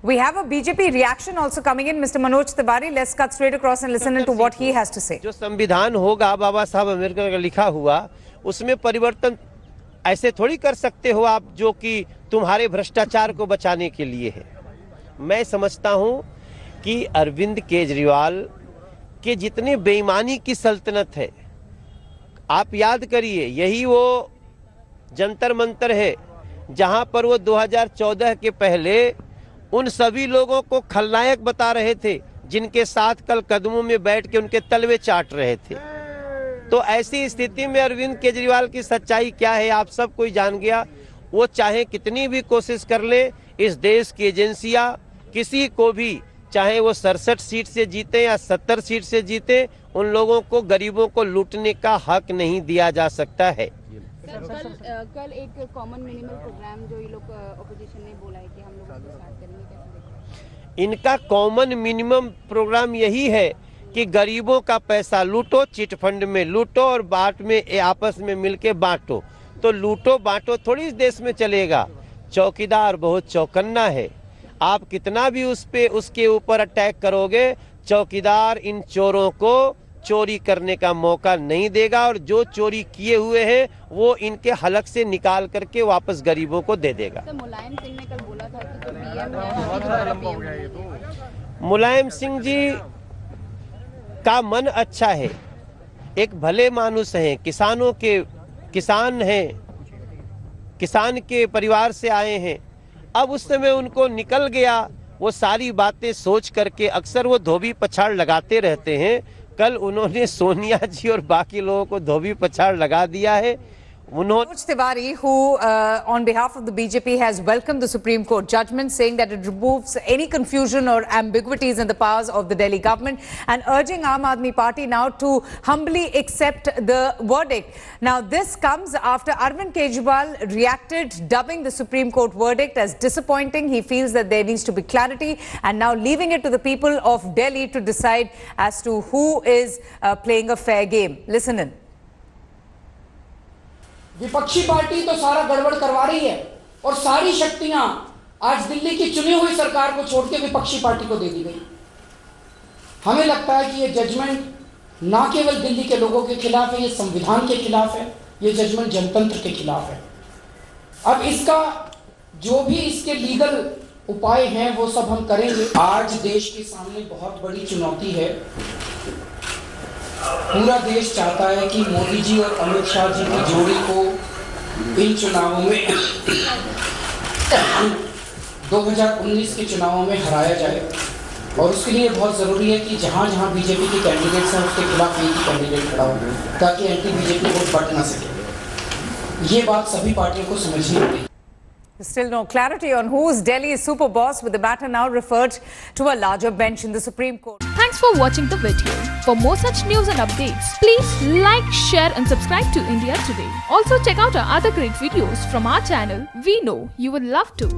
We have a BJP reaction also coming in. Mr. Manoj Tiwari, let's cut straight across and listen to what he has to say. जो संविधान होगा बाबा साहब अम्बेडकर का लिखा हुआ, उसमें परिवर्तन ऐसे थोड़ी कर सकते हो आप, जो कि तुम्हारे भ्रष्टाचार को बचाने के लिए है। मैं समझता हूं कि अरविंद केजरीवाल के जितने बेईमानी की सल्तनत है, आप याद करिए, यही वो जंतर मंतर है जहां पर वो 2014 के पहले उन सभी लोगों को खलनायक बता रहे थे जिनके साथ कल कदमों में बैठ के उनके तलवे चाट रहे थे। तो ऐसी स्थिति में अरविंद केजरीवाल की सच्चाई क्या है आप सब कोई जान गया। वो चाहे कितनी भी कोशिश कर ले, इस देश की एजेंसियां किसी को भी, चाहे वो 67 सीट से जीते या 70 सीट से जीते, उन लोगों को, गरीबों को लूटने का हक नहीं दिया जा सकता है। कल एक कॉमन मिनिमम प्रोग्राम जो ये लोग ऑपोजिशन ने बोला है कि हम लोग स्टार्ट करेंगे, कैसे देखते हैं? इनका कॉमन मिनिमम प्रोग्राम यही है कि गरीबों का पैसा लूटो, चिट फंड में लूटो और बाट में आपस में मिलके बांटो। तो लूटो बांटो थोड़ी इस देश में चलेगा। चौकीदार बहुत चौकन्ना है, आप कितना भी उसके ऊपर अटैक करोगे, चौकीदार इन चोरों को चोरी करने का मौका नहीं देगा और जो चोरी किए हुए हैं वो इनके हलक से निकाल करके वापस गरीबों को दे देगा। मुलायम सिंह ने कल बोला था कि मुलायम सिंह जी का मन अच्छा है, एक भले मानुस हैं, किसान हैं, किसान के परिवार से आए हैं। अब उस समय उनको निकल गया, वो सारी बातें सोच करके अक्सर वो धोबी पछाड़ लगाते रहते हैं। कल उन्होंने सोनिया जी और बाकी लोगों को धोबी पछाड़ लगा दिया है। Manoj Tiwari, who on behalf of the BJP has welcomed the Supreme Court judgment, saying that it removes any confusion or ambiguities in the powers of the Delhi government, and urging Aam Aadmi Party now to humbly accept the verdict. Now, this comes after Arvind Kejriwal reacted, dubbing the Supreme Court verdict as disappointing. He feels that there needs to be clarity, and now leaving it to the people of Delhi to decide as to who is playing a fair game. Listen in. विपक्षी party तो सारा गड़बड़ करवा रही है और सारी शक्तियां आज दिल्ली की चुनी हुई सरकार को छोड़ के विपक्षी पार्टी को दे दी गई। हमें लगता है कि ये जजमेंट ना केवल दिल्ली के लोगों के खिलाफ है, ये संविधान के खिलाफ है, ये जजमेंट जनतंत्र के खिलाफ है। अब इसका जो भी इसके लीगल उपाय हैं वो सब हम करेंगे। आज देश के सामने बहुत बड़ी चुनौती है। पूरा देश चाहता है कि मोदी जी और अमित शाह जी की जोड़ी को इन चुनावों में 2019 के चुनावों में हराया जाए, और उसके लिए बहुत ज़रूरी है कि जहां जहां बीजेपी के कैंडिडेट्स हैं उसके खिलाफ एक ही कैंडिडेट खड़ा हो ताकि एंटी बीजेपी वोट बट ना सके। ये बात सभी पार्टियों को समझनी होगी। Still no clarity on who is Delhi's super boss, with the matter now referred to a larger bench in the Supreme Court. Thanks for watching the video. For more such news and updates, please like, share and subscribe to India Today. Also check out our other great videos from our channel. We know you would love to.